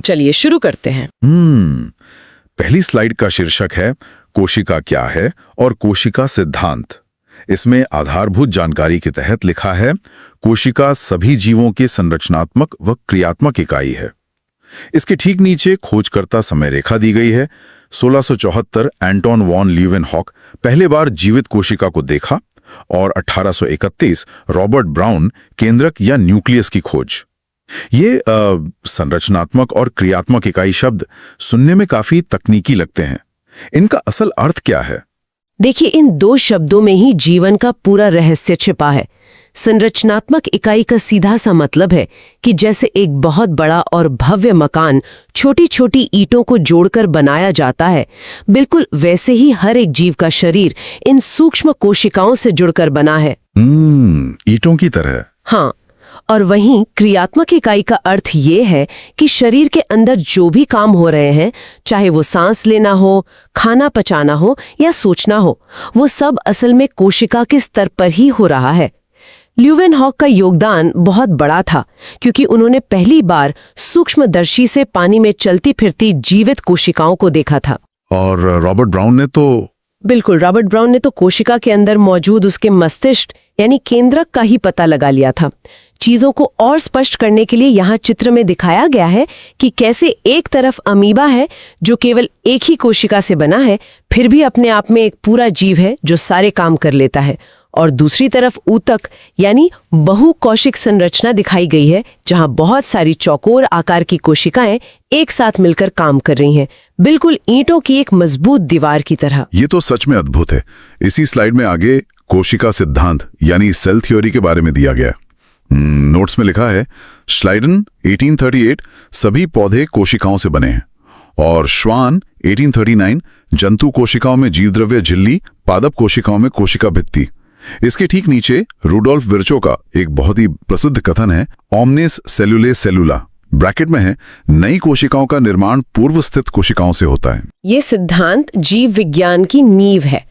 चलिए शुरू करते हैं। पहली स्लाइड का शीर्षक है कोशिका क्या है और कोशिका सिद्धांत। इसमें आधारभूत जानकारी के तहत लिखा है कोशिका सभी जीवों की संरचनात्मक व क्रियात्मक इकाई है। इसके ठीक नीचे खोजकर्ता समय रेखा दी गई है। 1674 एंटोन वॉन ल्यूवेनहॉक पहले बार जीवित कोशिका को देखा और 1831 रॉबर्ट ब्राउन केंद्रक या न्यूक्लियस की खोज। ये संरचनात्मक और क्रियात्मक इकाई शब्द सुनने में काफी तकनीकी लगते हैं। इनका असल अर्थ क्या है? देखिए, इन दो शब्दों में ही जीवन का पूरा रहस्य छिपा है। संरचनात्मक इकाई का सीधा सा मतलब है कि जैसे एक बहुत बड़ा और भव्य मकान छोटी छोटी ईंटों को जोड़कर बनाया जाता है, बिल्कुल वैसे ही हर एक जीव का शरीर इन सूक्ष्म कोशिकाओं से जुड़कर बना है। ईंटों की तरह। हाँ, और वहीं क्रियात्मक इकाई का अर्थ ये है कि शरीर के अंदर जो भी काम हो रहे हैं, चाहे वो सांस लेना हो, खाना पचाना हो या सोचना हो, वो सब असल में कोशिका के स्तर पर ही हो रहा है। ल्यूवेनहॉक का योगदान बहुत बड़ा था क्योंकि उन्होंने पहली बार सूक्ष्मदर्शी से पानी में चलती फिरती जीवित कोशिकाओं को देखा था। और रॉबर्ट ब्राउन ने तो कोशिका के अंदर मौजूद उसके मस्तिष्क यानी केंद्रक का ही पता लगा लिया था। चीजों को और स्पष्ट करने के लिए यहाँ चित्र में दिखाया गया है कि कैसे एक तरफ अमीबा है जो केवल एक ही कोशिका से बना है, फिर भी अपने आप में एक पूरा जीव है जो सारे काम कर लेता है, और दूसरी तरफ ऊतक यानी बहुकोशिक संरचना दिखाई गई है जहां बहुत सारी चौकोर आकार की कोशिकाएं एक साथ मिलकर काम कर रही हैं, बिल्कुल ईंटों की एक मजबूत दीवार की तरह। ये तो सच में अद्भुत है। इसी स्लाइड में आगे कोशिका सिद्धांत यानी सेल थ्योरी के बारे में दिया गया। नोट्स में लिखा है श्लाइडन 1838 सभी पौधे कोशिकाओं से बने हैं और श्वान 1839 जंतु कोशिकाओं में जीवद्रव्य झिल्ली, पादप कोशिकाओं में कोशिका भित्ति। इसके ठीक नीचे रूडोल्फ विर्चो का एक बहुत ही प्रसिद्ध कथन है ओमनिस सेलुले सेलुला, ब्रैकेट में है नई कोशिकाओं का निर्माण पूर्व स्थित कोशिकाओं से होता है। ये सिद्धांत जीव विज्ञान की नींव है।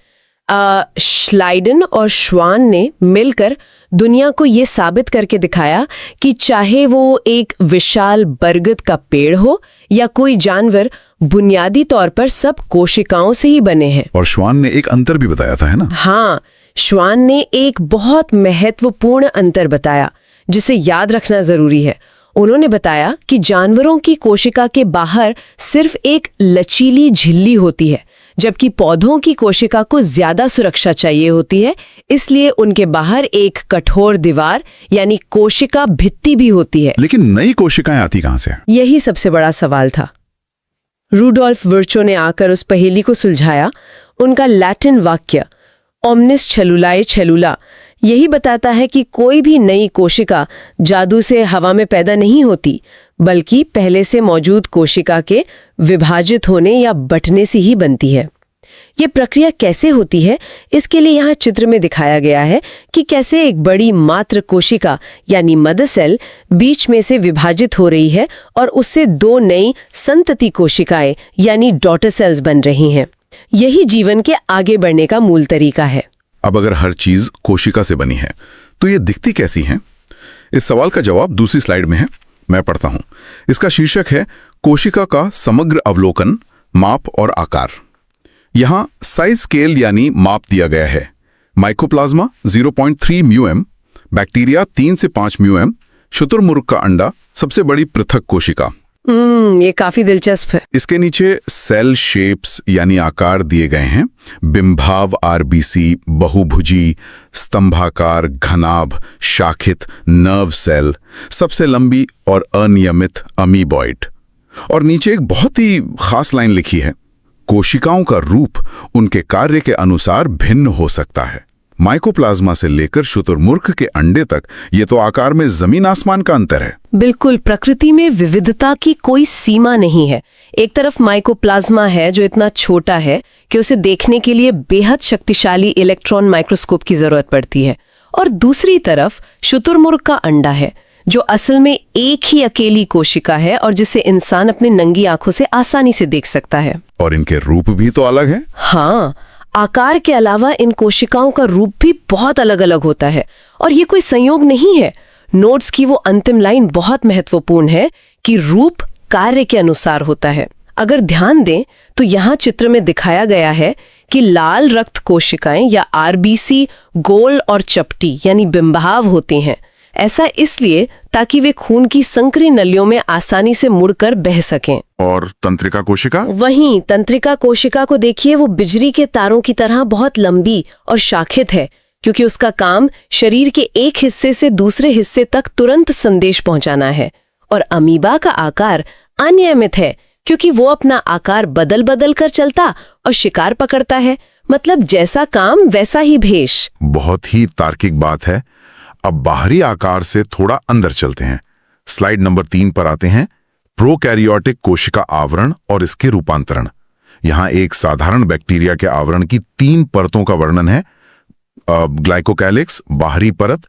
श्लाइडन और श्वान ने मिलकर दुनिया को ये साबित करके दिखाया कि चाहे वो एक विशाल बरगद का पेड़ हो या कोई जानवर, बुनियादी तौर पर सब कोशिकाओं से ही बने हैं। और श्वान ने एक अंतर भी बताया था, है ना? हाँ, श्वान ने एक बहुत महत्वपूर्ण अंतर बताया जिसे याद रखना जरूरी है। उन्होंने बताया कि जानवरों की कोशिका के बाहर सिर्फ एक लचीली झिल्ली होती है, जबकि पौधों की कोशिका को ज्यादा सुरक्षा चाहिए होती है, इसलिए उनके बाहर एक कठोर दीवार यानी कोशिका भित्ति भी होती है। लेकिन नई कोशिकाएं आती कहां से? यही सबसे बड़ा सवाल था। रूडोल्फ विर्चो ने आकर उस पहेली को सुलझाया। उनका लैटिन वाक्य ओमनिस छेलुलाए छेलुला यही बताता है कि कोई भी नई कोशिका जादू से हवा में पैदा नहीं होती, बल्कि पहले से मौजूद कोशिका के विभाजित होने या बंटने से ही बनती है। ये प्रक्रिया कैसे होती है, इसके लिए यहाँ चित्र में दिखाया गया है कि कैसे एक बड़ी मात्र कोशिका यानी मदर सेल बीच में से विभाजित हो रही है और उससे दो नई संतति कोशिकाएं यानी डॉटर सेल्स बन रही हैं। यही जीवन के आगे बढ़ने का मूल तरीका है। अब अगर हर चीज कोशिका से बनी है तो ये दिखती कैसी है? इस सवाल का जवाब दूसरी स्लाइड में है, मैं पढ़ता हूं। इसका शीर्षक है कोशिका का समग्र अवलोकन, माप और आकार। यहां साइज स्केल यानी माप दिया गया है। माइकोप्लाज्मा 0.3 म्यूएम, बैक्टीरिया 3 से 5 म्यूएम, शुतुरमुर्ग का अंडा सबसे बड़ी पृथक कोशिका। ये काफी दिलचस्प है। इसके नीचे सेल शेप्स यानी आकार दिए गए हैं। बिंभाव आरबीसी, बहुभुजी, स्तंभाकार, घनाभ, शाखित, नर्व सेल, सबसे लंबी और अनियमित अमीबॉइड। और नीचे एक बहुत ही खास लाइन लिखी है, कोशिकाओं का रूप उनके कार्य के अनुसार भिन्न हो सकता है। माइकोप्लाज्मा से लेकर शुतुरमुर्ग के अंडे तक ये तो आकार में जमीन आसमान का अंतर है। बिल्कुल, प्रकृति में विविधता की कोई सीमा नहीं है। एक तरफ माइकोप्लाज्मा है जो इतना छोटा है कि उसे देखने के लिए बेहद शक्तिशाली इलेक्ट्रॉन माइक्रोस्कोप की जरूरत पड़ती है, और दूसरी तरफ शुतुरमुर्ग का अंडा है जो असल में एक ही अकेली कोशिका है और जिसे इंसान अपनी नंगी आंखों से आसानी से देख सकता है। और इनके रूप भी तो अलग है। हाँ, आकार के अलावा इन कोशिकाओं का रूप भी बहुत अलग अलग होता है, और ये कोई संयोग नहीं है। नोट्स की वो अंतिम लाइन बहुत महत्वपूर्ण है कि रूप कार्य के अनुसार होता है। अगर ध्यान दें तो यहाँ चित्र में दिखाया गया है कि लाल रक्त कोशिकाएं या आरबीसी गोल और चपटी यानी बिंबाव होती हैं। ऐसा इसलिए ताकि वे खून की संकरी नलियों में आसानी से मुड़कर बह सकें। और तंत्रिका कोशिका? वहीं तंत्रिका कोशिका को देखिए, वो बिजली के तारों की तरह बहुत लंबी और शाखित है, क्योंकि उसका काम शरीर के एक हिस्से से दूसरे हिस्से तक तुरंत संदेश पहुंचाना है। और अमीबा का आकार अनियमित है, क्योंकि वो अपना आकार बदल बदल कर चलता और शिकार पकड़ता है। मतलब जैसा काम वैसा ही भेष। बहुत ही तार्किक बात है। अब बाहरी आकार से थोड़ा अंदर चलते हैं। स्लाइड नंबर 3 पर आते हैं। प्रोकैरियोटिक कोशिका आवरण और इसके रूपांतरण। यहां एक साधारण बैक्टीरिया के आवरण की 3 परतों का वर्णन है। ग्लाइकोकैलिक्स बाहरी परत,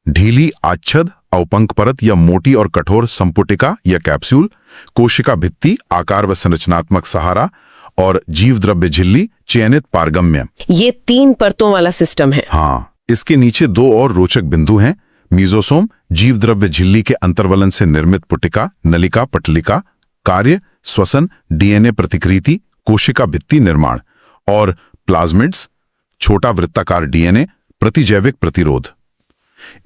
ढीली आच्छद अवपंक परत या मोटी और कठोर संपुटिका या कैप्सूल, कोशिका भित्ति आकार व संरचनात्मक सहारा, और जीव द्रव्य झिल्ली चयनित पारगम्य। ये 3 परतों वाला सिस्टम है। हाँ, इसके नीचे 2 और रोचक बिंदु हैं। मीजोसोम जीव द्रव्य झिल्ली के अंतर्वलन से निर्मित पुटिका नलिका पटलिका, कार्य श्वसन डीएनए प्रतिकृति कोशिका भित्ति निर्माण, और प्लाज्मिड्स छोटा वृत्ताकार डीएनए प्रतिजैविक प्रतिरोध।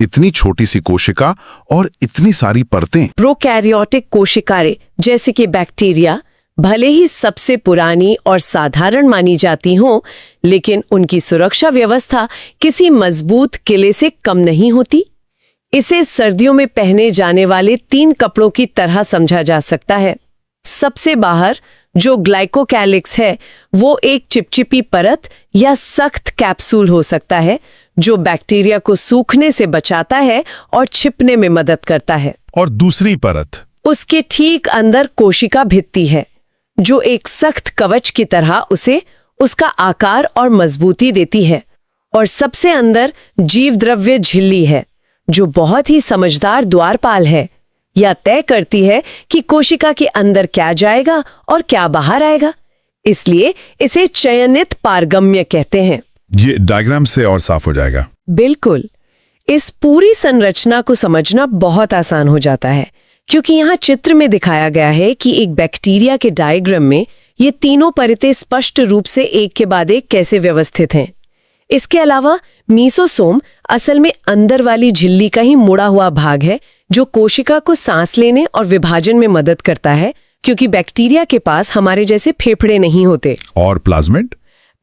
इतनी छोटी सी कोशिका और इतनी सारी परतें। प्रोकैरियोटिक कोशिकाएं जैसे कि बैक्टीरिया भले ही सबसे पुरानी और साधारण मानी जाती हों, लेकिन उनकी सुरक्षा व्यवस्था किसी मजबूत किले से कम नहीं होती। इसे सर्दियों में पहने जाने वाले 3 कपड़ों की तरह समझा जा सकता है। सबसे बाहर जो ग्लाइकोकैलिक्स है, वो एक चिपचिपी परत या सख्त कैप्सूल हो सकता है, जो बैक्टीरिया को सूखने से बचाता है और छिपने में मदद करता है। और दूसरी परत, उसके ठीक अंदर कोशिका भित्ति है, जो एक सख्त कवच की तरह उसे उसका आकार और मजबूती देती है। और सबसे अंदर जीव द्रव्य झिल्ली है, जो बहुत ही समझदार द्वारपाल है। यह तय करती है कि कोशिका के अंदर क्या जाएगा और क्या बाहर आएगा। इसलिए इसे चयनित पारगम्य कहते हैं। ये डायग्राम से और साफ हो जाएगा। बिल्कुल। इस पूरी संरचना को समझना बहुत आसान हो जाता है, क्योंकि यहाँ चित्र में दिखाया गया है कि एक बैक्टीरिया के डायग्राम में ये तीनों परतें स्पष्ट रूप से एक के बाद एक कैसे व्यवस्थित हैं। इसके अलावा मीसोसोम असल में अंदर वाली झिल्ली का ही मुड़ा हुआ भाग है, जो कोशिका को सांस लेने और विभाजन में मदद करता है, क्योंकि बैक्टीरिया के पास हमारे जैसे फेफड़े नहीं होते। और प्लाज्मिड?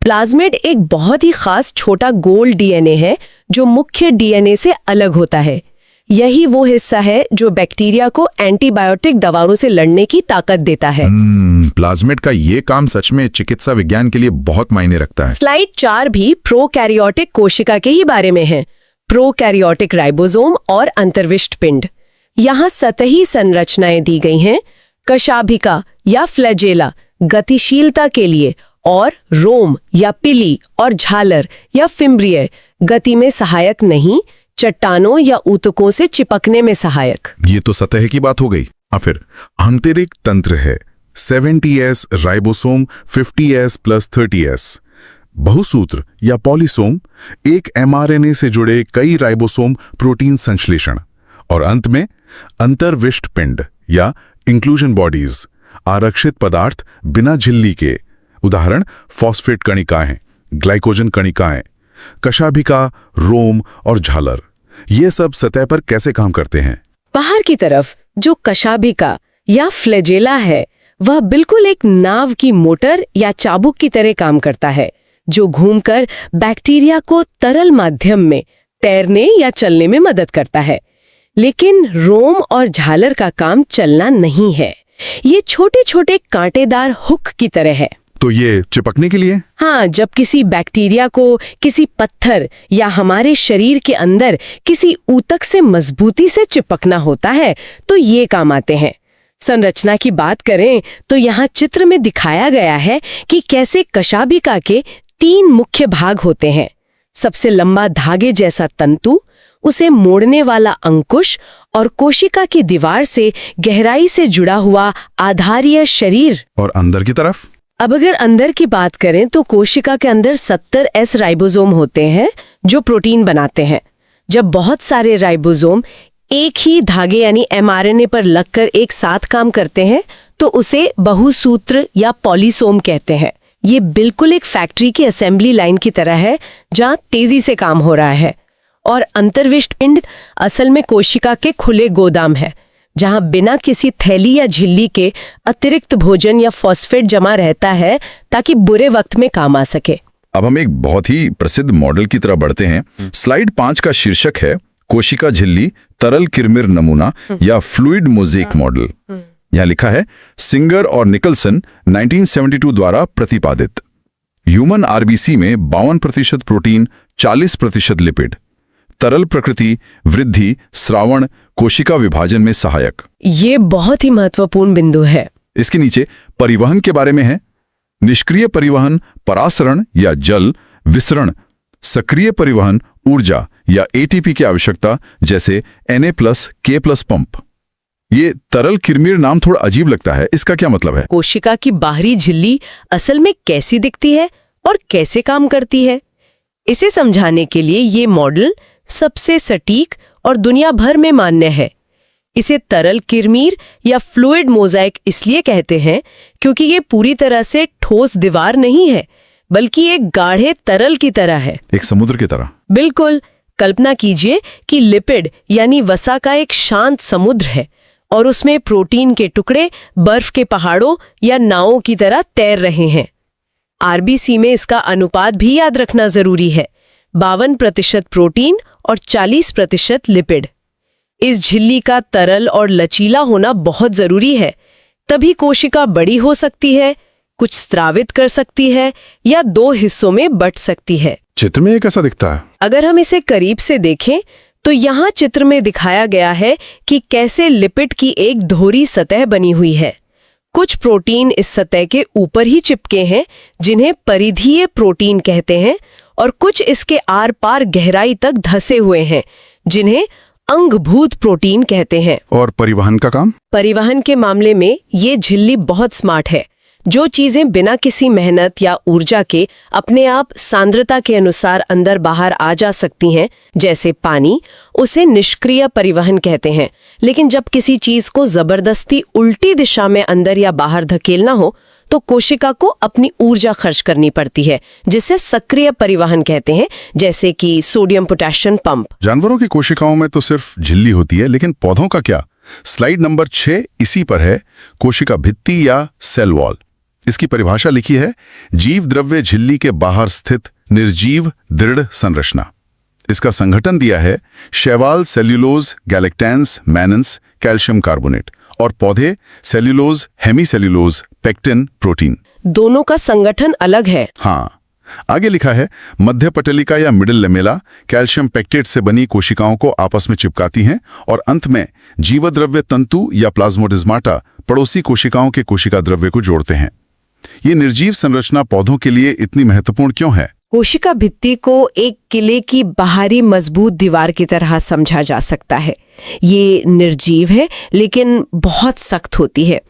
प्लाज्मिड एक बहुत ही खास छोटा गोल डीएनए है, जो मुख्य डीएनए से अलग होता है। यही वो हिस्सा है जो बैक्टीरिया को एंटीबायोटिक दवाओं से लड़ने की ताकत देता है। प्लाज्मिड का ये काम सच में चिकित्सा विज्ञान के लिए बहुत मायने रखता है। स्लाइड 4 भी प्रोकैरियोटिक कोशिका के ही बारे में है। प्रोकैरियोटिक राइबोसोम और अंतर्विष्ट पिंड। यहाँ सतही संरचनाएं दी गई हैं। कशाभिका या फ्लैजेला गतिशीलता के लिए, और रोम या पिली और झालर या फिम्ब्रियर गति में सहायक नहीं, चट्टानों या ऊतकों से चिपकने में सहायक। ये तो सतह की बात हो गई। फिर आंतरिक तंत्र है। 70S ribosome 50S + 30S। बहुसूत्र या पॉलीसोम, एक mRNA से जुड़े कई राइबोसोम प्रोटीन संश्लेषण। और अंत में अंतर्विष्ट पिंड या इंक्लूजन बॉडीज, आरक्षित पदार्थ बिना झिल्ली के। उदाहरण फॉस्फेट कणिकाएं, ग्लाइकोजन कणिकाएं, कशाभिका, रोम और झालर। ये सब सतह पर कैसे काम करते हैं? बाहर की तरफ जो कशाभिका या फ्लैजेला है, वह बिल्कुल एक नाव की मोटर या चाबुक की तरह काम करता है, जो घूमकर बैक्टीरिया को तरल माध्यम में तैरने या चलने में मदद करता है। लेकिन रोम और झालर का काम चलना नहीं है। ये छोटे छोटे कांटेदार हुक की तरह है। तो ये चिपकने के लिए? हाँ, जब किसी बैक्टीरिया को किसी पत्थर या हमारे शरीर के अंदर किसी ऊतक से मजबूती से चिपकना होता है, तो ये काम आते हैं। संरचना की बात करें तो यहाँ चित्र में दिखाया गया है कि कैसे कशाभिका के 3 मुख्य भाग होते हैं। सबसे लंबा धागे जैसा तंतु, उसे मोड़ने वाला अंकुश, और कोशिका की दीवार से गहराई से जुड़ा हुआ आधारीय शरीर। और अंदर की तरफ? अब अगर अंदर की बात करें तो कोशिका के अंदर 70S राइबोसोम होते हैं, जो प्रोटीन बनाते हैं। जब बहुत सारे राइबोसोम एक ही धागे यानी mRNA पर लगकर एक साथ काम करते हैं, तो उसे बहुसूत्र या पॉलीसोम कहते हैं। ये बिल्कुल एक फैक्ट्री की असेंबली लाइन की तरह है जहाँ तेजी से काम हो रहा है। और अंतर्विष्ट पिंड असल में कोशिका के खुले गोदाम है, जहाँ बिना किसी थैली या झिल्ली के अतिरिक्त भोजन या फॉस्फेट जमा रहता है ताकि बुरे वक्त में काम आ सके। अब हम एक बहुत ही प्रसिद्ध मॉडल की तरफ बढ़ते हैं। स्लाइड 5 का शीर्षक है कोशिका झिल्ली तरल किरमिर नमूना या फ्लूइड मोज़ेक मॉडल। यहाँ लिखा है सिंगर और निकलसन 1972 द्वारा प्रतिपादित। ह्यूमन आरबीसी में 52% प्रोटीन, 40% लिपिड, तरल प्रकृति, वृद्धि, स्रावण, कोशिका विभाजन में सहायक। ये बहुत ही महत्वपूर्ण बिंदु है। इसके नीचे परिवहन के बारे में है। निष्क्रिय परिवहन परासरण या जल विसरण, सक्रिय परिवहन ऊर्जा या एटीपी की आवश्यकता जैसे Na+K+ पंप। ये तरल किरमिर नाम थोड़ा अजीब लगता है, इसका क्या मतलब है? कोशिका की बाहरी झिल्ली असल में कैसी दिखती है और कैसे काम करती है, इसे समझाने के लिए ये मॉडल सबसे सटीक और दुनिया भर में मान्य है। इसे तरल किरमिर या फ्लूइड मोज़ेक इसलिए कहते हैं क्योंकि ये पूरी तरह से ठोस दीवार नहीं है, बल्कि एक गाढ़े तरल की तरह है, एक समुद्र की तरह। बिल्कुल। कल्पना कीजिए कि लिपिड यानी वसा का एक शांत समुद्र है और उसमें प्रोटीन के टुकड़े बर्फ के पहाड़ों या नावों की तरह तैर रहे हैं। आरबीसी में इसका अनुपात भी याद रखना जरूरी है, 52% प्रोटीन और 40% लिपिड। इस झिल्ली का तरल और लचीला होना बहुत जरूरी है, तभी कोशिका बड़ी हो सकती है, कुछ स्रावित कर सकती है या 2 हिस्सों में बंट सकती है। चित्र में कैसा दिखता है? अगर हम इसे करीब से देखें तो यहाँ चित्र में दिखाया गया है कि कैसे लिपिड की एक दोहरी सतह बनी हुई है। कुछ प्रोटीन इस सतह के ऊपर ही चिपके हैं, जिन्हें परिधीय प्रोटीन कहते हैं, और कुछ इसके आर पार गहराई तक धसे हुए हैं, जिन्हें अंगभूत प्रोटीन कहते हैं। और परिवहन का काम? परिवहन के मामले में ये झिल्ली बहुत स्मार्ट है। जो चीजें बिना किसी मेहनत या ऊर्जा के अपने आप सांद्रता के अनुसार अंदर बाहर आ जा सकती हैं, जैसे पानी, उसे निष्क्रिय परिवहन कहते हैं। लेकिन जब किसी चीज को जबरदस्ती उल्टी दिशा में अंदर या बाहर धकेलना हो तो कोशिका को अपनी ऊर्जा खर्च करनी पड़ती है, जिसे सक्रिय परिवहन कहते हैं, जैसे कि सोडियम पोटेशियम पंप। जानवरों की कोशिकाओं में तो सिर्फ झिल्ली होती है, लेकिन पौधों का क्या? स्लाइड नंबर 6 इसी पर है, कोशिका भित्ति या सेल वॉल। इसकी परिभाषा लिखी है जीव द्रव्य झिल्ली के बाहर स्थित निर्जीव दृढ़ संरचना। इसका संगठन दिया है शैवाल सेल्यूलोज गैलेक्टेंस मैनन्स कैल्शियम कार्बोनेट और पौधे सेल्यूलोज हेमीसेल्यूलोज पेक्टिन प्रोटीन। दोनों का संगठन अलग है। हाँ, आगे लिखा है मध्य पटलिका या मिडिल लेमेला कैल्शियम पेक्टेट से बनी कोशिकाओं को आपस में चिपकाती हैं और अंत में जीवद्रव्य तंतु या प्लाज्मोडेस्माटा पड़ोसी कोशिकाओं के कोशिका द्रव्य को जोड़ते हैं। ये निर्जीव संरचना पौधों के लिए इतनी महत्वपूर्ण क्यों है? कोशिका भित्ति को एक किले की बाहरी मजबूत दीवार की तरह समझा जा सकता है। ये निर्जीव है लेकिन बहुत सख्त होती है।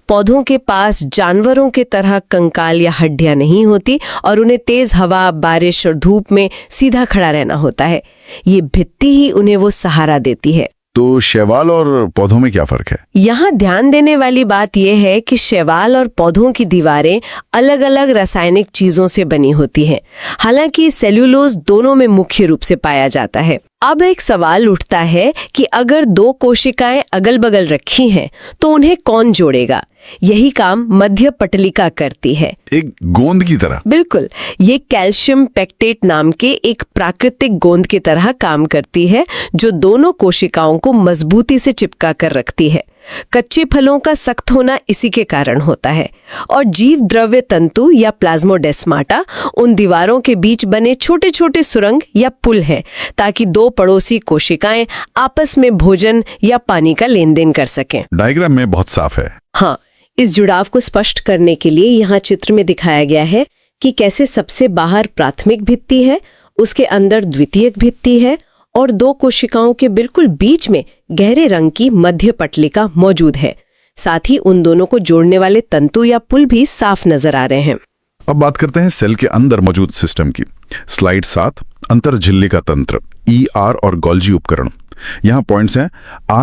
पौधों के पास जानवरों के तरह कंकाल या हड्डियां नहीं होती और उन्हें तेज हवा, बारिश और धूप में सीधा खड़ा रहना होता है। ये भित्ति ही उन्हें वो सहारा देती है। तो शैवाल और पौधों में क्या फर्क है? यहाँ ध्यान देने वाली बात यह है कि शैवाल और पौधों की दीवारें अलग अलग रासायनिक चीजों से बनी होती हैं। हालांकि सेल्यूलोज दोनों में मुख्य रूप से पाया जाता है। अब एक सवाल उठता है कि अगर 2 कोशिकाएं अगल बगल रखी हैं तो उन्हें कौन जोड़ेगा? यही काम मध्य पटलिका करती है, एक गोंद की तरह। बिल्कुल, ये कैल्शियम पेक्टेट नाम के एक प्राकृतिक गोंद की तरह काम करती है, जो दोनों कोशिकाओं को मजबूती से चिपका कर रखती है। कच्चे फलों का सख्त होना इसी के कारण होता है। और जीव द्रव्य तंतु या प्लाज्मोडेस्माटा उन दीवारों के बीच बने छोटे छोटे सुरंग या पुल हैं, ताकि 2 पड़ोसी कोशिकाएं आपस में भोजन या पानी का लेन देन कर सकें। डायग्राम में बहुत साफ है। हाँ, इस जुड़ाव को स्पष्ट करने के लिए यहाँ चित्र में दिखाया गया है कि कैसे सबसे बाहर प्राथमिक भित्ति है, उसके अंदर द्वितीयक भित्ति है और 2 कोशिकाओं के बिल्कुल बीच में गहरे रंग की मध्य पटलिका मौजूद है। साथ ही उन दोनों को जोड़ने वाले तंतु या पुल भी साफ नजर आ रहे हैं। अब बात करते हैं सेल के अंदर मौजूद सिस्टम की। स्लाइड 7 अंतर झिल्ली का तंत्र, ER और गोल्जी उपकरण। यहाँ पॉइंट्स हैं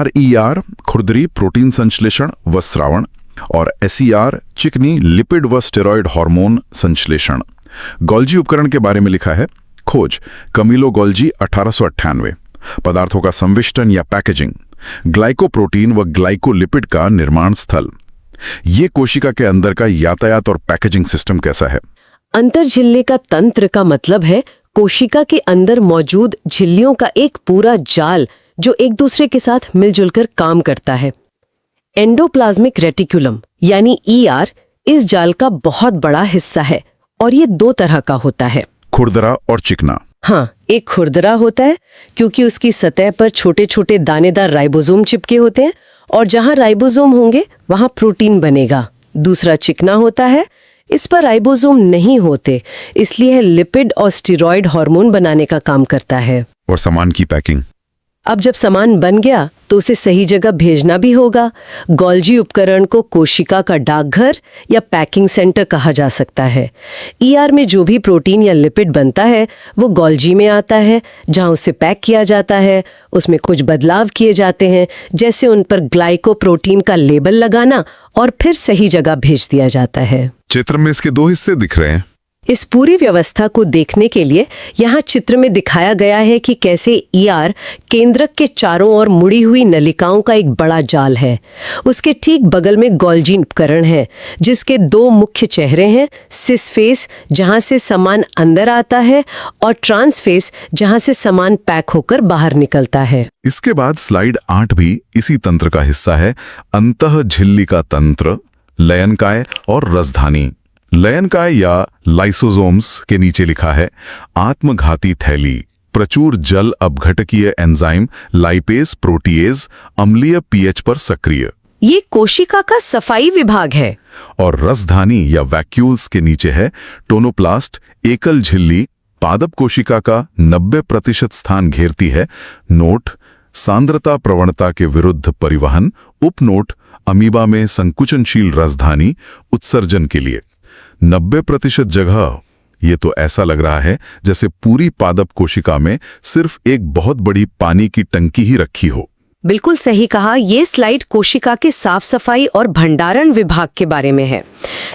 RER खुरदरी प्रोटीन संश्लेषण व स्रावण, और SER चिकनी लिपिड व स्टेरॉयड हार्मोन संश्लेषण। गोल्जी उपकरण के बारे में लिखा है, खोज कमिलो गोल्जी 1898। पदार्थों का संविष्टन या पैकेजिंग, ग्लाइकोप्रोटीन व ग्लाइकोलिपिड का निर्माण स्थल। ये कोशिका के अंदर का यातायात और पैकेजिंग सिस्टम कैसा है? अंतर्झिल्ली का तंत्र का मतलब है कोशिका के अंदर मौजूद झिल्लियों का एक पूरा जाल जो एक दूसरे के साथ मिलजुल कर काम करता है। एंडोप्लाज्मिक रेटिकुलम यानी ER इस जाल का बहुत बड़ा हिस्सा है और ये दो तरह का होता है, खुरदरा और चिकना। हाँ, एक खुरदरा होता है क्योंकि उसकी सतह पर छोटे छोटे दानेदार राइबोसोम चिपके होते हैं और जहां राइबोसोम होंगे वहां प्रोटीन बनेगा। दूसरा चिकना होता है, इस पर राइबोसोम नहीं होते, इसलिए लिपिड और स्टेरॉयड हार्मोन बनाने का काम करता है। और सामान की पैकिंग, अब जब सामान बन गया तो उसे सही जगह भेजना भी होगा। गोल्जी उपकरण को कोशिका का डाकघर या पैकिंग सेंटर कहा जा सकता है। ER में जो भी प्रोटीन या लिपिड बनता है वो गोल्जी में आता है, जहां उसे पैक किया जाता है। उसमें कुछ बदलाव किए जाते हैं, जैसे उन पर ग्लाइकोप्रोटीन का लेबल लगाना, और फिर सही जगह भेज दिया जाता है। चित्र में इसके दो हिस्से दिख रहे हैं। इस पूरी व्यवस्था को देखने के लिए यहाँ चित्र में दिखाया गया है कि कैसे ER केंद्रक के चारों ओर मुड़ी हुई नलिकाओं का एक बड़ा जाल है। उसके ठीक बगल में गोल्जी उपकरण है, जिसके दो मुख्य चेहरे हैं, सिस फेस जहाँ से सामान अंदर आता है और ट्रांस फेस जहाँ से सामान पैक होकर बाहर निकलता है। इसके बाद स्लाइड 8 भी इसी तंत्र का हिस्सा है। अंतःझिल्ली का तंत्र, लयनकाय और रसधानी। लयनकाय या लाइसोसोम्स के नीचे लिखा है, आत्मघाती थैली, प्रचुर जल अपघटकीय एंजाइम लाइपेज प्रोटीएज, अम्लीय pH पर सक्रिय। ये कोशिका का सफाई विभाग है। और रसधानी या वैक्यूल्स के नीचे है टोनोप्लास्ट, एकल झिल्ली, पादप कोशिका का 90% स्थान घेरती है। नोट, सांद्रता प्रवणता के विरुद्ध परिवहन। उपनोट, अमीबा में संकुचनशील रसधानी उत्सर्जन के लिए। 90% जगह, ये तो ऐसा लग रहा है जैसे पूरी पादप कोशिका में सिर्फ एक बहुत बड़ी पानी की टंकी ही रखी हो। बिल्कुल सही कहा। ये स्लाइड कोशिका के साफ सफाई और भंडारण विभाग के बारे में है।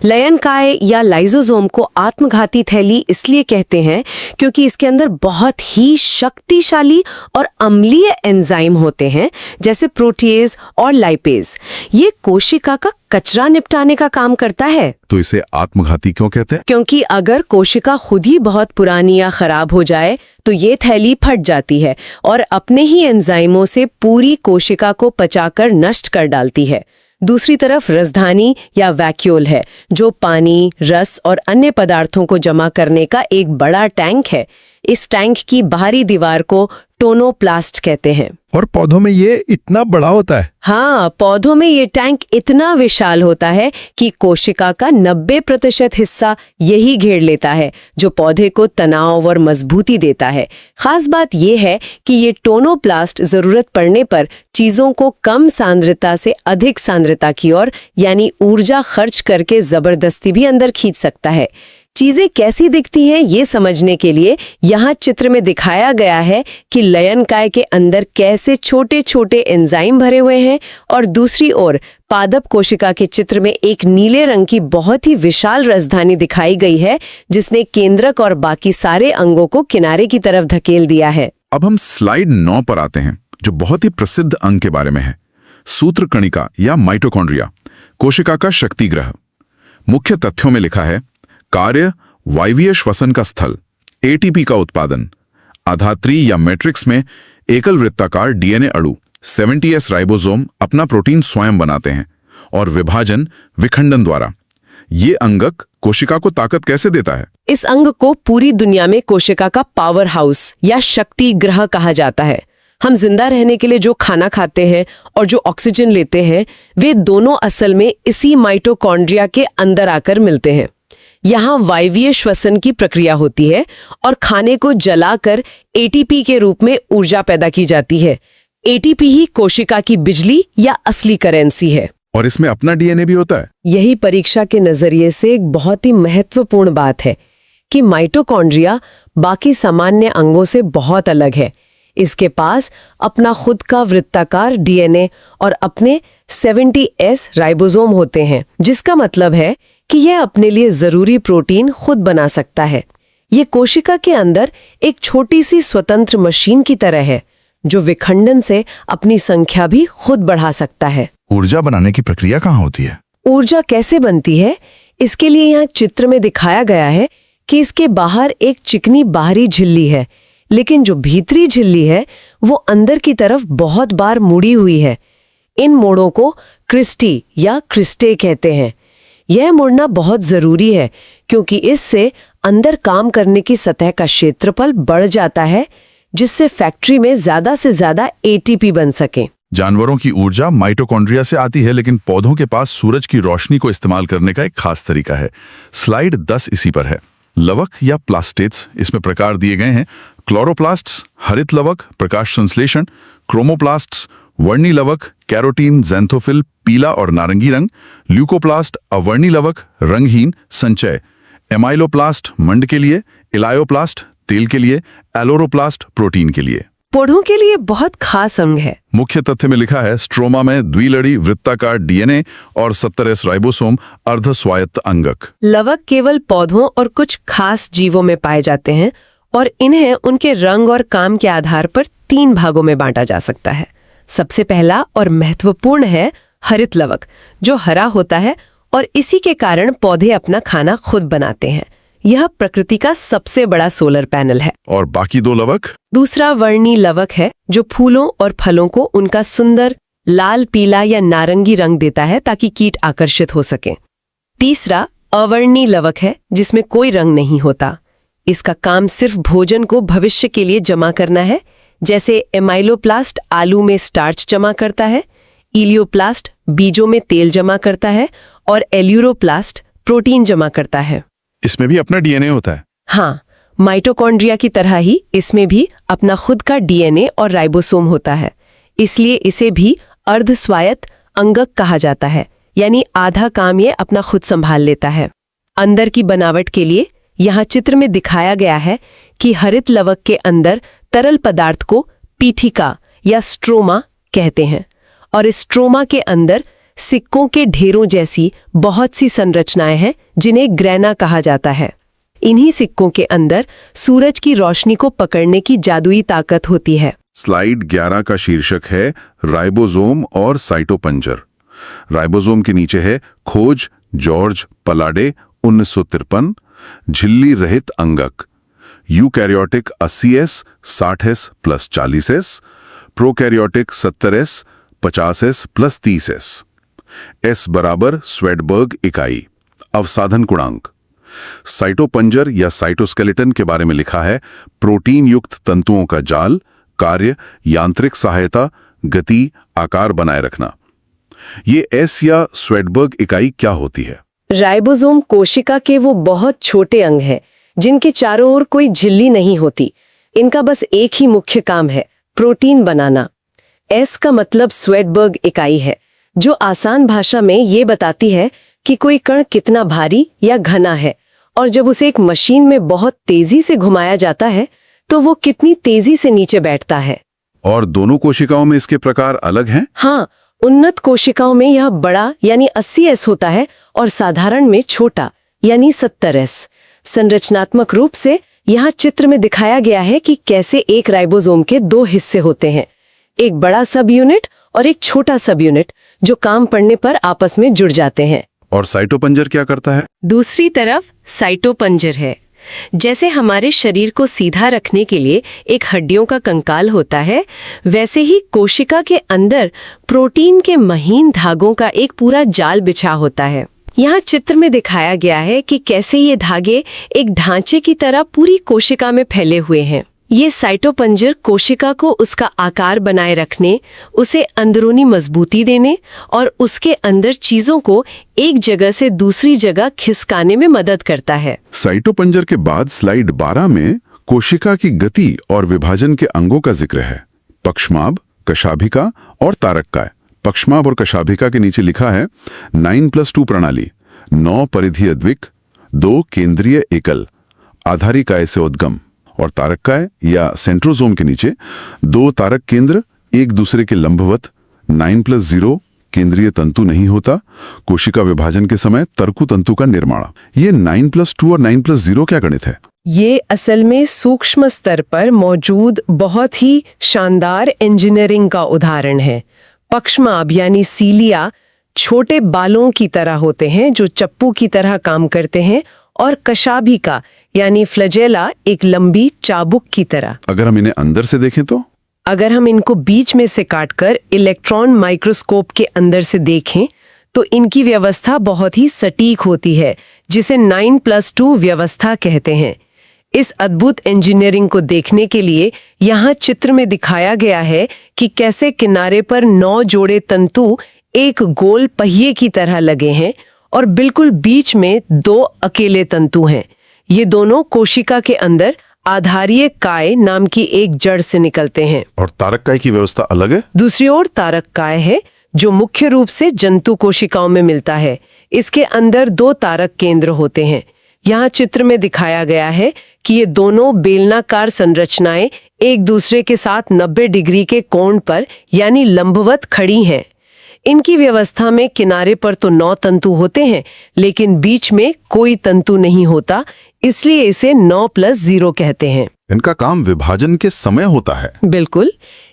लयनकाय या लाइसोसोम को आत्मघाती थैली इसलिए कहते हैं क्योंकि इसके अंदर बहुत ही शक्तिशाली और अम्लीय एंजाइम होते हैं, जैसे प्रोटीएज और लाइपेज। ये कोशिका का कचरा निपटाने का काम करता है। तो इसे आत्मघाती क्यों कहते हैं? क्योंकि अगर कोशिका खुद ही बहुत पुरानी या खराब हो जाए तो ये थैली फट जाती है और अपने ही एंजाइमों से पूरी कोशिका को पचाकर नष्ट कर डालती है। दूसरी तरफ रसधानी या वैक्यूल है, जो पानी, रस और अन्य पदार्थों को जमा करने का एक बड़ा टैंक है। इस टैंक की बाहरी दीवार को टोनोप्लास्ट कहते हैं। और पौधों में ये इतना बड़ा होता है? हाँ, पौधों में ये टैंक इतना विशाल होता है कि कोशिका का 90% हिस्सा यही घेर लेता है, जो पौधे को तनाव और मजबूती देता है। खास बात यह है कि ये टोनोप्लास्ट जरूरत पड़ने पर चीजों को कम सांद्रता से अधिक सांद्रता की ओर, यानी ऊर्जा खर्च करके जबरदस्ती भी अंदर खींच सकता है। चीजें कैसी दिखती हैं ये समझने के लिए यहाँ चित्र में दिखाया गया है कि लयनकाय के अंदर कैसे छोटे छोटे एंजाइम भरे हुए हैं, और दूसरी ओर पादप कोशिका के चित्र में एक नीले रंग की बहुत ही विशाल रसधानी दिखाई गई है, जिसने केंद्रक और बाकी सारे अंगों को किनारे की तरफ धकेल दिया है। अब हम स्लाइड 9 पर आते हैं, जो बहुत ही प्रसिद्ध अंग के बारे में है, सूत्रकणिका या माइटोकॉन्ड्रिया, कोशिका का शक्तिग्रह। मुख्य तथ्यों में लिखा है, कार्य वायवीय श्वसन का स्थल, ATP का उत्पादन, आधात्री या मैट्रिक्स में एकल वृत्ताकार DNA अणु 70S राइबोसोम अपना प्रोटीन स्वयं बनाते हैं, और विभाजन विखंडन द्वारा। ये अंगक कोशिका को ताकत कैसे देता है? इस अंग को पूरी दुनिया में कोशिका का पावर हाउस या शक्ति ग्रह कहा जाता है। हम जिंदा रहने के लिए जो खाना खाते हैं और जो ऑक्सीजन लेते हैं, वे दोनों असल में इसी माइटोकॉन्ड्रिया के अंदर आकर मिलते हैं। यहाँ वायवीय श्वसन की प्रक्रिया होती है और खाने को जलाकर ATP के रूप में ऊर्जा पैदा की जाती है। ATP ही कोशिका की बिजली या असली करेंसी है। और इसमें अपना DNA भी होता है। यही परीक्षा के नजरिए से एक बहुत ही महत्वपूर्ण बात है कि माइटोकॉन्ड्रिया बाकी सामान्य अंगों से बहुत अलग है। इसके पास अपना खुद का वृत्ताकार डीएनए और अपने 70S राइबोसोम होते हैं, जिसका मतलब है कि यह अपने लिए जरूरी प्रोटीन खुद बना सकता है। ये कोशिका के अंदर एक छोटी सी स्वतंत्र मशीन की तरह है, जो विखंडन से अपनी संख्या भी खुद बढ़ा सकता है। ऊर्जा बनाने की प्रक्रिया कहाँ होती है? ऊर्जा कैसे बनती है, इसके लिए यहाँ चित्र में दिखाया गया है कि इसके बाहर एक चिकनी बाहरी झिल्ली है, लेकिन जो भीतरी झिल्ली है वो अंदर की तरफ बहुत बार मुड़ी हुई है। इन मोड़ों को क्रिस्टी या क्रिस्टे कहते हैं। यह मुड़ना बहुत जरूरी है, क्योंकि इससे अंदर काम करने की सतह का क्षेत्रफल बढ़ जाता है, जिससे फैक्ट्री में ज्यादा से ज्यादा एटीपी बन सके। जानवरों की ऊर्जा माइटोकॉन्ड्रिया से आती है, लेकिन पौधों के पास सूरज की रोशनी को इस्तेमाल करने का एक खास तरीका है। स्लाइड 10 इसी पर है। लवक या प्लास्टेट्स, इसमें प्रकार दिए गए हैं। क्लोरोप्लास्ट्स हरित लवक, प्रकाश संश्लेषण। क्रोमोप्लास्ट्स वर्णी लवक, कैरोटीन, ज़ैंथोफिल, पीला और नारंगी रंग। ल्यूकोप्लास्ट अवर्णी लवक, रंगहीन, संचय। एमाइलोप्लास्ट मंड के लिए, इलायोप्लास्ट तेल के लिए, एलोरोप्लास्ट प्रोटीन के लिए। पौधों के लिए बहुत खास अंग है। मुख्य तथ्य में लिखा है स्ट्रोमा में द्विलड़ी वृत्ताकार डीएनए और 70S राइबोसोम अर्ध स्वायत्त अंगक। लवक केवल पौधों और कुछ खास जीवों में पाए जाते हैं और इन्हें उनके रंग और काम के आधार पर 3 भागों में बांटा जा सकता है। सबसे पहला और महत्वपूर्ण है हरित लवक, जो हरा होता है और इसी के कारण पौधे अपना खाना खुद बनाते हैं। यह प्रकृति का सबसे बड़ा सोलर पैनल है। और बाकी 2 लवक? दूसरा वर्णी लवक है, जो फूलों और फलों को उनका सुंदर लाल, पीला या नारंगी रंग देता है ताकि कीट आकर्षित हो सके। तीसरा अवर्णी लवक है, जिसमें कोई रंग नहीं होता। इसका काम सिर्फ भोजन को भविष्य के लिए जमा करना है, जैसे एमाइलोप्लास्ट आलू में स्टार्च जमा करता है, इलियोप्लास्ट बीजों में तेल जमा करता है और एल्यूरोप्लास्ट प्रोटीन जमा करता है। इसमें भी अपना डीएनए होता है? हाँ, माइटोकॉन्ड्रिया की तरह ही इसमें भी अपना खुद का डीएनए और राइबोसोम होता है। इसलिए इसे भी अर्धस्वायत्त अंगक कहा जाता है, यानी आधा काम ये अपना खुद संभाल लेता है। अंदर की बनावट के लिए यहाँ चित्र में दिखाया गया है कि हरित लवक के अंदर तरल पदार्थ को पीठिका या स्ट्रोमा कहते हैं, और इस स्ट्रोमा के अंदर सिक्कों के ढेरों जैसी बहुत सी संरचनाएं हैं, जिन्हें ग्रेना कहा जाता है। इन्हीं सिक्कों के अंदर सूरज की रोशनी को पकड़ने की जादुई ताकत होती है। स्लाइड 11 का शीर्षक है राइबोसोम और साइटोपंजर। राइबोसोम के नीचे है खोज जॉर्ज पलाडे 1953, झिल्ली रहित अंगक। Eukaryotic 80S 60S + 40S, prokaryotic 70S 50S + 30S। S बराबर स्वेडबर्ग इकाई, अवसाधन गुणांक। साइटोपंजर या साइटोस्केलेटन के बारे में लिखा है प्रोटीन युक्त तंतुओं का जाल, कार्य, यांत्रिक सहायता, गति, आकार बनाए रखना। ये S या स्वेडबर्ग इकाई क्या होती है? राइबोसोम कोशिका के वो बहुत छोटे अंग हैं, जिनके चारों ओर कोई झिल्ली नहीं होती। इनका बस एक ही मुख्य काम है, प्रोटीन बनाना। S का मतलब स्वेडबर्ग इकाई है, जो आसान भाषा में ये बताती है कि कोई कण कितना भारी या घना है, और जब उसे एक मशीन में बहुत तेजी से घुमाया जाता है तो वो कितनी तेजी से नीचे बैठता है। और दोनों कोशिकाओं में इसके प्रकार अलग हैं? हाँ, उन्नत कोशिकाओं में यह बड़ा यानी 80S होता है और साधारण में छोटा यानी 70S। संरचनात्मक रूप से यहाँ चित्र में दिखाया गया है कि कैसे एक राइबोसोम के 2 हिस्से होते हैं, एक बड़ा सब यूनिट और एक छोटा सब यूनिट, जो काम पड़ने पर आपस में जुड़ जाते हैं। और साइटोपंजर क्या करता है? दूसरी तरफ साइटोपंजर है। जैसे हमारे शरीर को सीधा रखने के लिए एक हड्डियों का कंकाल होता है, वैसे ही कोशिका के अंदर प्रोटीन के महीन धागों का एक पूरा जाल बिछा होता है। यहाँ चित्र में दिखाया गया है कि कैसे ये धागे एक ढांचे की तरह पूरी कोशिका में फैले हुए हैं। ये साइटोपंजर कोशिका को उसका आकार बनाए रखने, उसे अंदरूनी मजबूती देने और उसके अंदर चीजों को एक जगह से दूसरी जगह खिसकाने में मदद करता है। साइटोपंजर के बाद स्लाइड 12 में कोशिका की गति और विभाजन के अंगों का जिक्र है। पक्षमाभ, कशाभिका और तारककाय। पक्षमाभ और कशाभिका के नीचे लिखा है 9+2 प्रणाली, 9 परिधीय द्विक, 2 केंद्रीय एकल, आधारिकाय से उद्गम। और तारककाय या सेंट्रोसोम के नीचे दो तारक केंद्र एक दूसरे के लंबवत 9+0 केंद्रीय तंतु नहीं होता। कोशिका विभाजन के समय तर्कु तंतु का निर्माण। ये 9+2 और 9+0 क्या गणित है? ये असल में सूक्ष्म स्तर पर मौजूद बहुत ही शानदार इंजीनियरिंग का उदाहरण है। पक्षमाभ यानी सीलिया छोटे बालों की तरह होते हैं जो चप्पू की तरह काम करते हैं, और कशाभिका यानी फ्लजेला एक लंबी चाबुक की तरह। अगर हम इन्हें अंदर से देखें तो अगर हम इनको बीच में से काटकर इलेक्ट्रॉन माइक्रोस्कोप के अंदर से देखें तो इनकी व्यवस्था बहुत ही सटीक होती है, जिसे 9+2 व्यवस्था कहते हैं। इस अद्भुत इंजीनियरिंग को देखने के लिए यहाँ चित्र में दिखाया गया है कि कैसे किनारे पर 9 जोड़े तंतु एक गोल पहिए की तरह लगे हैं और बिल्कुल बीच में 2 अकेले तंतु हैं। ये दोनों कोशिका के अंदर आधारीय काय नाम की एक जड़ से निकलते हैं। और तारककाय की व्यवस्था अलग है। दूसरी ओर तारककाय है जो मुख्य रूप से जंतु कोशिकाओं में मिलता है। इसके अंदर 2 तारक केंद्र होते हैं। यहाँ चित्र में दिखाया गया है कि ये दोनों बेलनाकार संरचनाएं एक दूसरे के साथ 90 डिग्री के कोण पर यानी लंबवत खड़ी हैं। इनकी व्यवस्था में किनारे पर तो 9 तंतु होते हैं, लेकिन बीच में कोई तंतु नहीं होता, इसलिए इसे 9+0 कहते हैं। इनका काम विभाजन के समय होता है। बिल्कुल।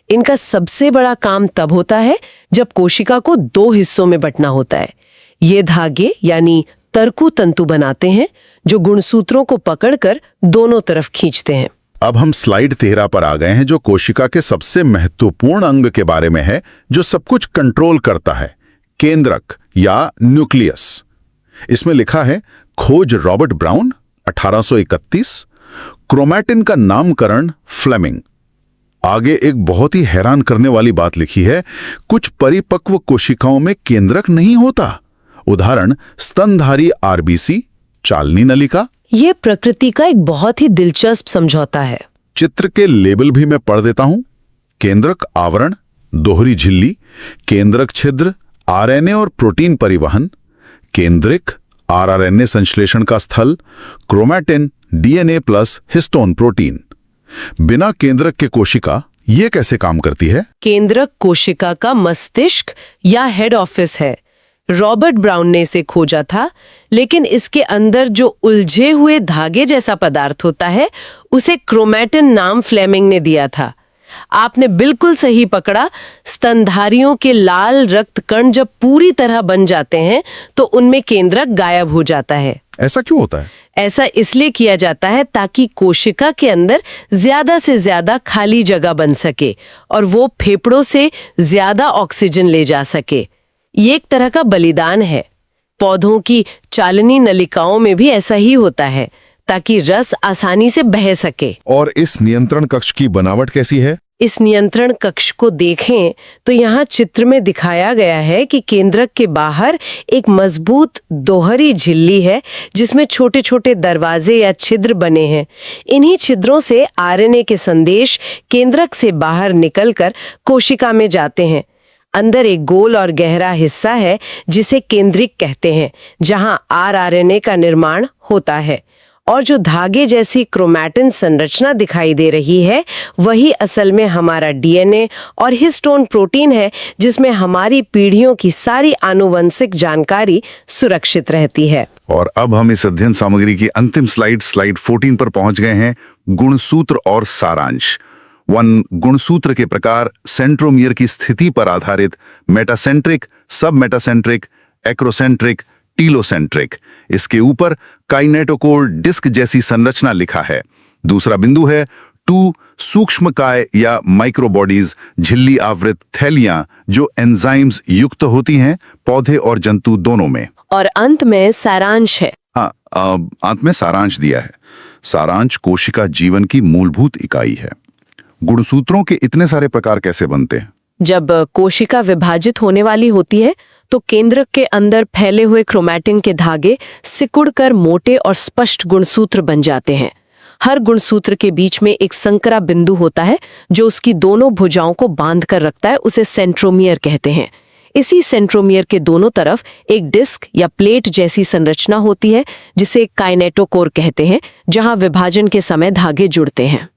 इनका सबसे बड़ा काम तब होता है जब कोशिका को 2 हिस्सों में बंटना होता है। ये धागे यानी तर्कु तंतु बनाते हैं जो गुणसूत्रों को पकड़कर दोनों तरफ खींचते हैं। अब हम स्लाइड 13 पर आ गए हैं, जो कोशिका के सबसे महत्वपूर्ण अंग के बारे में है, जो सब कुछ कंट्रोल करता है, केंद्रक या न्यूक्लियस। इसमें लिखा है खोज रॉबर्ट ब्राउन 1831, क्रोमैटिन का नामकरण फ्लेमिंग। आगे एक बहुत ही हैरान करने वाली बात लिखी है, कुछ परिपक्व कोशिकाओं में केंद्रक नहीं होता। उदाहरण स्तनधारी आरबीसी, चालनी नलिका। ये प्रकृति का एक बहुत ही दिलचस्प समझौता है। चित्र के लेबल भी मैं पढ़ देता हूं। केंद्रक आवरण, दोहरी झिल्ली, केंद्रक छिद्र, आरएनए और प्रोटीन परिवहन, केंद्रिक आरआरएनए संश्लेषण का स्थल, chromatin, DNA plus histone protein. बिना केंद्रक के कोशिका ये कैसे काम करती है? केंद्रक कोशिका का मस्तिष्क या हेड ऑफिस है। रॉबर्ट ब्राउन ने इसे खोजा था, लेकिन इसके अंदर जो उलझे हुए धागे जैसा पदार्थ होता है उसे क्रोमैटिन नाम फ्लेमिंग ने दिया था। आपने बिल्कुल सही पकड़ा। स्तनधारियों के लाल रक्त कण जब पूरी तरह बन जाते हैं तो उनमें केंद्रक गायब हो जाता है। ऐसा क्यों होता है? ऐसा इसलिए किया जाता है ताकि कोशिका के अंदर ज्यादा से ज्यादा खाली जगह बन सके और वो फेफड़ों से ज्यादा ऑक्सीजन ले जा सके। ये एक तरह का बलिदान है। पौधों की चालनी नलिकाओं में भी ऐसा ही होता है ताकि रस आसानी से बह सके। और इस नियंत्रण कक्ष की बनावट कैसी है? इस नियंत्रण कक्ष को देखें तो यहाँ चित्र में दिखाया गया है कि केंद्रक के बाहर एक मजबूत दोहरी झिल्ली है जिसमें छोटे छोटे दरवाजे या छिद्र बने हैं। इन्हीं छिद्रों से आरएनए के संदेश केंद्रक से बाहर निकलकर कोशिका में जाते हैं। अंदर एक गोल और गहरा हिस्सा है जिसे केंद्रिक कहते हैं, जहां आरआरएनए का निर्माण होता है। और जो धागे जैसी क्रोमैटिन संरचना दिखाई दे रही है वही असल में हमारा डीएनए और हिस्टोन प्रोटीन है, जिसमें हमारी पीढ़ियों की सारी आनुवंशिक जानकारी सुरक्षित रहती है। और अब हम इस अध्ययन सामग्री की अंतिम स्लाइड 14 पर पहुंच गए हैं। गुणसूत्र और सारांश। 1 गुणसूत्र के प्रकार, सेंट्रोमियर की स्थिति पर आधारित मेटासेंट्रिक, सब मेटासेंट्रिक, एक्रोसेंट्रिक, टीलोसेंट्रिक। इसके ऊपर काइनेटोकोर डिस्क जैसी संरचना लिखा है। दूसरा बिंदु है 2 सूक्ष्मकाय या माइक्रोबॉडीज, झिल्ली आवृत थैलियां जो एंजाइम्स युक्त होती हैं पौधे और जंतु दोनों में। और अंत में सारांश है। हाँ, अंत में सारांश दिया है। सारांश कोशिका जीवन की मूलभूत इकाई है। गुणसूत्रों के इतने सारे प्रकार कैसे बनते हैं? जब कोशिका विभाजित होने वाली होती है तो केंद्रक के अंदर फैले हुए क्रोमैटिन के धागे सिकुड़कर मोटे और स्पष्ट गुणसूत्र बन जाते हैं। हर गुणसूत्र के बीच में एक संकरा बिंदु होता है जो उसकी दोनों भुजाओं को बांध कर रखता है। उसे सेंट्रोमियर कहते हैं। इसी सेंट्रोमियर के दोनों तरफ एक डिस्क या प्लेट जैसी संरचना होती है जिसे काइनेटोकोर कहते हैं, जहां विभाजन के समय धागे जुड़ते हैं।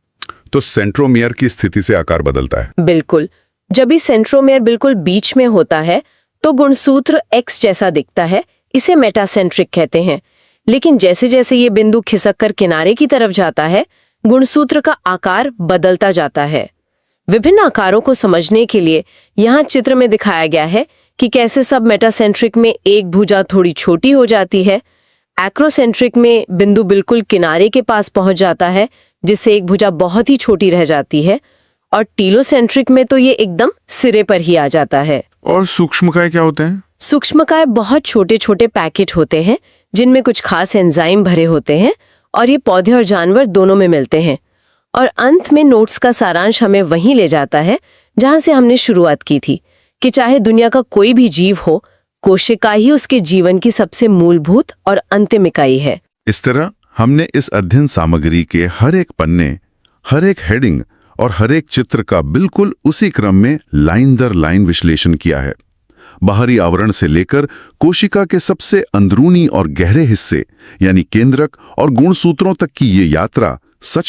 तो सेंट्रोमियर की स्थिति से आकार बदलता है। बिल्कुल। जब भी सेंट्रोमियर बिल्कुल बीच में होता है तो गुणसूत्र एक्स जैसा दिखता है, इसे मेटासेंट्रिक कहते हैं। लेकिन जैसे जैसे ये बिंदु खिसककर किनारे की तरफ जाता है, गुणसूत्र का आकार बदलता जाता है। विभिन्न आकारों को समझने के लिए यहाँ चित्र में दिखाया गया है कि कैसे सब मेटासेंट्रिक में एक भुजा थोड़ी छोटी हो जाती है, एक्रोसेंट्रिक में बिंदु बिल्कुल किनारे के पास पहुंच जाता है जिससे एक भुजा बहुत ही छोटी रह जाती है, और टीलोसेंट्रिक में तो ये एकदम सिरे पर ही आ जाता है। और सूक्ष्मकाय क्या होते हैं? सूक्ष्मकाय बहुत छोटे छोटे पैकेट होते हैं जिनमें कुछ खास एंजाइम भरे होते हैं, और ये पौधे और जानवर दोनों में मिलते हैं। और अंत में नोट्स का सारांश हमें वहीं ले जाता है जहां से हमने शुरुआत की थी कि चाहे दुनिया का कोई भी जीव हो, कोशिका ही उसके जीवन की सबसे मूलभूत और अंतिम इकाई है। इस तरह हमने इस अध्ययन सामग्री के हर एक पन्ने, हर एक हेडिंग और हर एक चित्र का बिल्कुल उसी क्रम में लाइन दर लाइन विश्लेषण किया है। बाहरी आवरण से लेकर कोशिका के सबसे अंदरूनी और गहरे हिस्से यानी केंद्रक और गुणसूत्रों तक की ये यात्रा सच